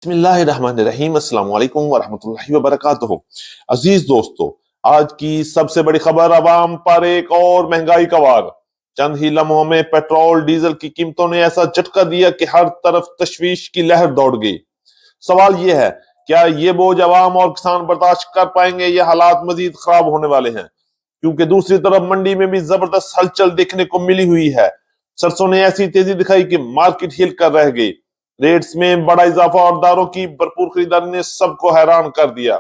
बिस्मिल्लाहिर्रहमानिर्रहीम अस्सलाम वालेकुम वरहमतुल्लाहि वबरकातुहू। अजीज दोस्तों, आज की सबसे बड़ी खबर अवाम पर एक और महंगाई का वार। चंद ही लम्हों में पेट्रोल डीजल की कीमतों ने ऐसा झटका दिया कि हर तरफ तशवीश की लहर दौड़ गई। सवाल यह है, क्या ये बोझ अवाम और किसान बर्दाश्त कर पाएंगे या हालात मजीद खराब होने वाले हैं? क्योंकि दूसरी तरफ मंडी में भी जबरदस्त हलचल देखने को मिली हुई है। सरसों ने ऐसी तेजी दिखाई कि मार्केट हिल कर रह गई। रेट्स में बड़ा इजाफा और दारों की भरपूर खरीदारी ने सबको हैरान कर दिया।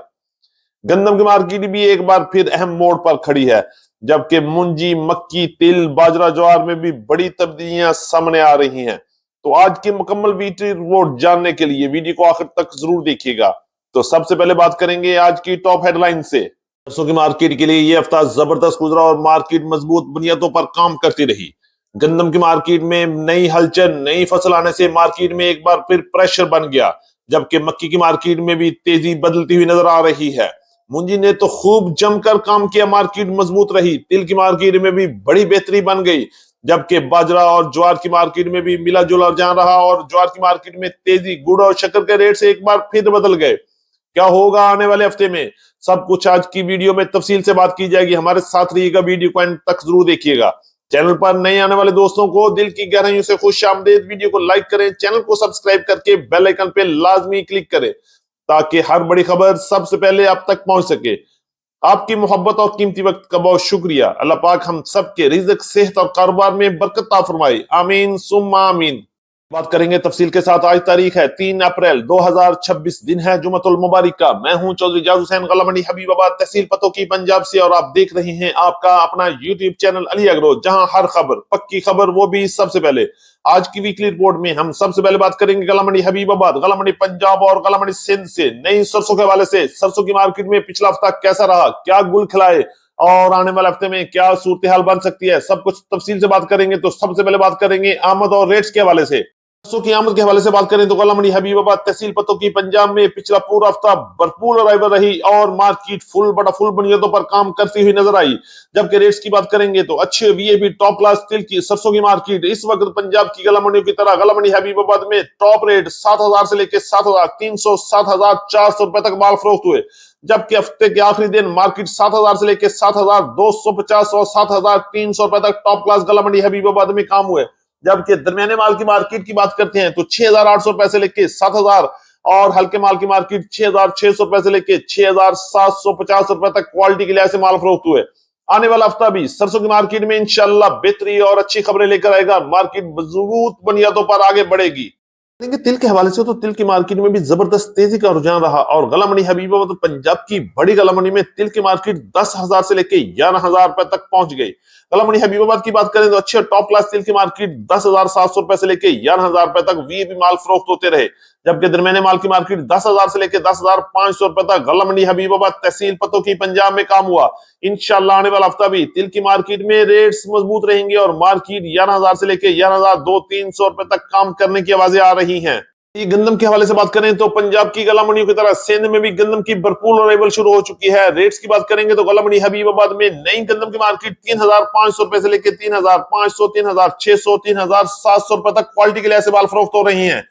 गंदम की मार्केट भी एक बार फिर अहम मोड़ पर खड़ी है, जबकि मुंजी, मक्की, तिल, बाजरा, ज्वार में भी बड़ी तब्दीलियां सामने आ रही हैं। तो आज की मुकम्मल वीकली रिपोर्ट जानने के लिए वीडियो को आखिर तक जरूर देखिएगा। तो सबसे पहले बात करेंगे आज की टॉप हेडलाइन से। सरसों की मार्केट के लिए ये हफ्ता जबरदस्त गुजरा और मार्केट मजबूत बुनियादों पर काम करती रही। गंदम की मार्केट में नई हलचल, नई फसल आने से मार्केट में एक बार फिर प्रेशर बन गया, जबकि मक्की की मार्केट में भी तेजी बदलती हुई नजर आ रही है। मुंजी ने तो खूब जमकर काम किया, मार्केट मजबूत रही। तिल की मार्केट में भी बड़ी बेहतरी बन गई, जबकि बाजरा और ज्वार की मार्केट में भी मिला जुला रुझान रहा और ज्वार की मार्केट में तेजी। गुड़ और शक्कर के रेट से एक बार फिर बदल गए। क्या होगा आने वाले हफ्ते में, सब कुछ आज की वीडियो में तफसील से बात की जाएगी। हमारे साथ रहिएगा, वीडियो को एंड तक जरूर देखिएगा। चैनल पर नए आने वाले दोस्तों को दिल की गहराइयों से खुश आमदीद। वीडियो को लाइक करें, चैनल को सब्सक्राइब करके बेल आइकन पे लाजमी क्लिक करें, ताकि हर बड़ी खबर सबसे पहले आप तक पहुंच सके। आपकी मोहब्बत और कीमती वक्त का बहुत शुक्रिया। अल्लाह पाक हम सबके रिज़्क, सेहत और कारोबार में बरकत अता फरमाए, आमीन सुम्मा आमीन। बात करेंगे तफसील के साथ। आज तारीख है 3 अप्रैल 2026, दिन है जुमतुल मुबारक का। मैं हूं चौधरी जाज हुसैन, गलामंडी हबीबाबाद, तहसील पतोकी, पंजाब से, और आप देख रहे हैं आपका अपना यूट्यूब चैनल अली एग्रो, जहां हर खबर पक्की खबर, वो भी सबसे पहले। आज की वीकली रिपोर्ट में हम सबसे पहले बात करेंगे गलामंडी हबीबाबाद, गलामंडी पंजाब और गलामंडी सिंध से नई सरसों के हवाले से। सरसों की मार्केट में पिछला हफ्ता कैसा रहा, क्या गुल खिलाए और आने वाले हफ्ते में क्या सूरत हाल बन सकती है, सब कुछ तफसील से बात करेंगे। तो सबसे पहले बात करेंगे आमद और रेट्स के हवाले से। सरसों की आमद के हवाले से बात करें तो गलामंडी हबीबाबाद, तहसील पतोकी, पंजाब में पिछला पूरा हफ्ता भरपूर अराइवल रही और मार्केट फुल बुनियादों पर काम करती हुई नजर आई। जबकि रेट्स की बात करेंगे तो अच्छे वीएबी टॉप क्लास तिल की सरसों की मार्केट इस वक्त पंजाब की गलामंडियों की तरह गलामंडी हबीबाबाद में टॉप रेट 7,000 से लेकर 7,300, 7,400 रुपए तक माल फरोख्त हुए। जबकि हफ्ते के आखिरी दिन मार्केट 7,000 से लेकर 7,250 और 7,300 रुपए तक टॉप क्लास गलामंडी हबीबाबाद में काम हुए। जबकि दरमियाने माल की मार्केट की बात करते हैं तो 6,800 रुपए से लेके 7,000, और हल्के माल की मार्केट 6,600 रुपए से लेके 6,750 रुपए तक क्वालिटी के लिहाज से माल फरोख्त हुए। आने वाला हफ्ता भी सरसों की मार्केट में इंशाल्लाह बेहतरी और अच्छी खबरें लेकर आएगा। मार्केट मजबूत बुनियादों पर आगे बढ़ेगी। देखिए, तिल के हवाले से तो तिल की मार्केट में भी जबरदस्त तेजी का रुझान रहा और गलामंडी हबीबाबाद, पंजाब की बड़ी गलामंडी में तिल की मार्केट 10,000 से लेकर 11,000 रुपए तक पहुंच गई। गलामंडी हबीबाबाद की बात करें तो अच्छे टॉप क्लास तिल की मार्केट 10,700 रुपए से लेकर 11,000 रुपए तक वीआईपी माल फरोख्त होते रहे। जबकि दरमियाने माल की मार्केट 10,000 से लेकर 10,500 रुपए तक गलामंडी हबीबाबाद, तहसील पतोकी, पंजाब में काम हुआ। इंशाल्लाह आने वाला हफ्ता भी तिल की मार्केट में रेट्स मजबूत रहेंगे और मार्केट 11,000 से लेकर 11,200-300 रुपए तक काम करने की आवाजें आ रही हैं। गंदम के हवाले से बात करें तो पंजाब की गलामंडियों की तरह सिंध में भी गंदम की भरपूर अराइवल शुरू हो चुकी है। रेट्स की बात करेंगे तो गलामंडी हबीबाबाद में नई गंदम की मार्केट 3,500 रुपए से लेकर 3,500, 3,600, 3,700 रुपए तक क्वालिटी के लिहाज से माल फरोख्त हो रही हैं।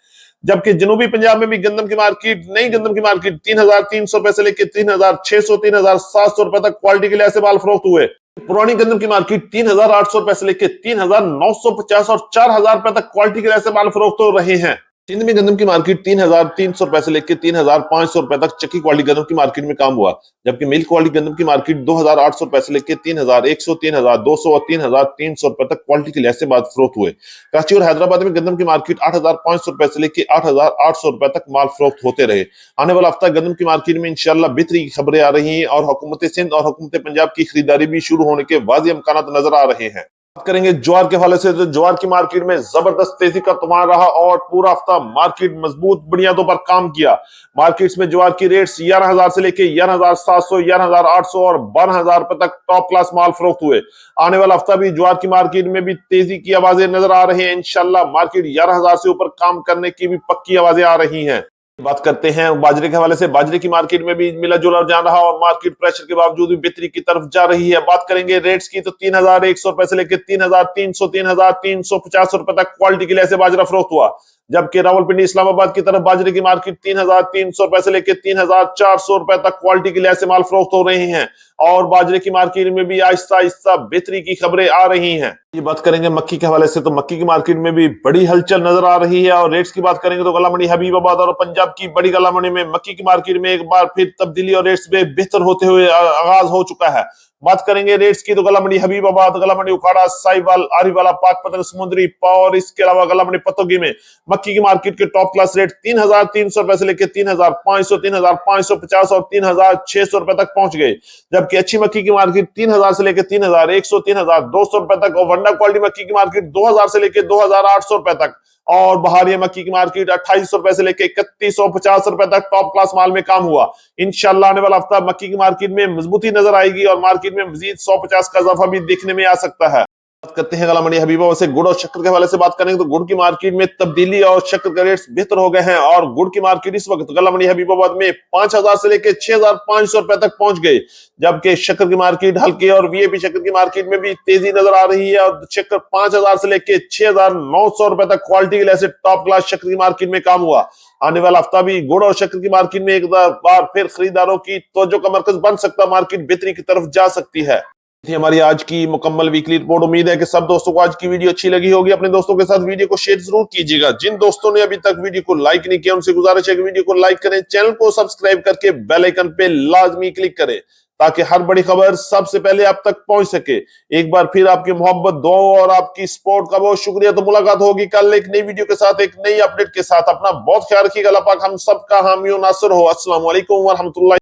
जबकि जनूबी पंजाब में भी गंदम की मार्केट, नई गंदम की मार्केट 3,300 रुपए से लेकर 3,600, 3,700 रुपए तक क्वालिटी के लिहाज से माल फरोख्त हुए। पुरानी गंदम की मार्केट 3,800 रुपए से लेकर 3,950 और 4,000 रुपए तक क्वालिटी के लिहाज से माल फरोख्त हो रहे हैं। सिंध में गंदम की मार्केट 3,300 रुपए से लेकर 3,500 रुपए तक चक्की क्वालिटी गंदम की मार्केट में काम हुआ। जबकि मिल्क क्वालिटी गंदम की मार्केट 2,800 रुपए से लेकर 3,100, 3,200 और 3,300 रुपए तक क्वालिटी के लिहाज से बात फरोख्त हुए। कराची और हैदराबाद में गंदम की मार्केट 8,500 रुपए से लेकर 8,800 रुपए तक माल फरोख्त होते रहे। आने वाला हफ्ता गंदम की मार्केट में इंशाल्लाह बेहतरी की खबरें आ रही हैं और हुकूमत सिंध और हुकूमत पंजाब की खरीदारी भी शुरू होने के वाज़ेह इम्कानात नजर आ रहे हैं। बात करेंगे ज्वार के हवाले से तो ज्वार की मार्केट में जबरदस्त तेजी का तूफान रहा और पूरा हफ्ता मार्केट मजबूत बुनियादों पर काम किया। मार्केट्स में ज्वार की रेट्स 11,000 से लेकर 11,700, 11,800 और 12,000 रुपए तक टॉप क्लास माल फरोख्त हुए। आने वाला हफ्ता भी ज्वार की मार्केट में भी तेजी की आवाजें नजर आ रही हैं। इंशाल्लाह मार्केट 11,000 से ऊपर काम करने की भी पक्की आवाजें आ रही हैं। बात करते हैं बाजरे के हवाले से। बाजरे की मार्केट में भी मिला जुला रुझान रहा और मार्केट प्रेशर के बावजूद भी बेहतरी की तरफ जा रही है। बात करेंगे रेट्स की तो 3,100 रुपए से लेकर 3,300, 3,350 रुपए तक क्वालिटी के लिहाज से बाजरा फरोख्त हुआ। जबकि रावलपिंडी इस्लामाबाद की तरफ बाजरे की मार्केट 3,300 रुपए से लेकर 3,400 रुपए तक क्वालिटी के लिहाज से माल फरोख्त हो रहे हैं और बाजरे की मार्केट में भी आहिस्ता आहिस्ता बेहतरी की खबरें आ रही हैं। ये बात करेंगे मक्की के हवाले से तो मक्की की मार्केट में भी बड़ी हलचल नजर आ रही है और रेट्स की बात करेंगे तो गला मंडी हबीबाबाद और पंजाब की बड़ी गला मंडी में मक्की की मार्केट में एक बार फिर तब्दीली और रेट्स में बेहतर होते हुए आगाज हो चुका है। बात करेंगे रेट्स की तो गला मंडी हबीबाबाद, गला मंडी उखाड़ा, साहिवाल, आरीवाला, पाकपतन, समुद्री और इसके अलावा गला मंडी पतोगी में मक्की की मार्केट के टॉप क्लास रेट 3,300 रुपए से लेकर 3,500, 3,550 और 3,600 रुपए तक पहुंच गए। जबकि अच्छी मक्की की मार्केट 3,000 से लेकर 3,100, 3,200 रुपए तक और वंडा क्वालिटी मक्की की मार्केट 2,000 से लेकर 2,800 रुपए तक और बहारिया मक्की की मार्केट 2,800 रुपए से लेकर 3,150 रुपए तक टॉप क्लास माल में काम हुआ। इंशाल्लाह आने वाला हफ्ता मक्की की मार्केट में मजबूती नजर आएगी और मार्केट में मजीद 150 का इजाफा भी देखने में आ सकता है। बात करते हैं गला मंडी हबीबा से गुड़ और शक्कर के हवाले से बात करेंगे तो गुड़ की मार्केट में तब्दीली और शक्कर के रेट्स बेहतर हो गए हैं और गुड़ की मार्केट इस वक्त गला मंडी हबीबाबाद में 5,000 से लेकर 6,500 रुपए तक पहुंच गई। जबकि शक्कर की मार्केट हल्के और वीआईपी शक्कर की मार्केट में भी तेजी नजर आ रही है और शक्कर 5,000 से लेकर 6,900 रुपए तक क्वालिटी के लिहाज से टॉप क्लास शक्कर की मार्केट में काम हुआ। आने वाला हफ्ता भी गुड़ और शक्कर की मार्केट में एक बार फिर खरीदारों की तवज्जो का मरकज बन सकता, मार्केट बेहतरी की तरफ जा सकती है। थी हमारी आज की मुकम्मल वीकली रिपोर्ट। उम्मीद है कि सब दोस्तों को आज की वीडियो अच्छी लगी होगी। अपने दोस्तों के साथ वीडियो को शेयर जरूर कीजिएगा। जिन दोस्तों ने अभी तक वीडियो को लाइक नहीं किया उनसे गुजारिश है कि वीडियो को लाइक करें, चैनल को सब्सक्राइब करके बेल आइकन पे लाजमी क्लिक करें ताकि हर बड़ी खबर सबसे पहले आप तक पहुंच सके। एक बार फिर आपकी मोहब्बत, दुआ और आपकी सपोर्ट का बहुत शुक्रिया। तो मुलाकात होगी कल एक नई वीडियो के साथ, एक नई अपडेट के साथ। अपना बहुत ख्याल रखिएगा। अल्लाह पाक हम सबका हामी और नासिर हो। अस्सलाम वालेकुम व रहमतुल्लाह।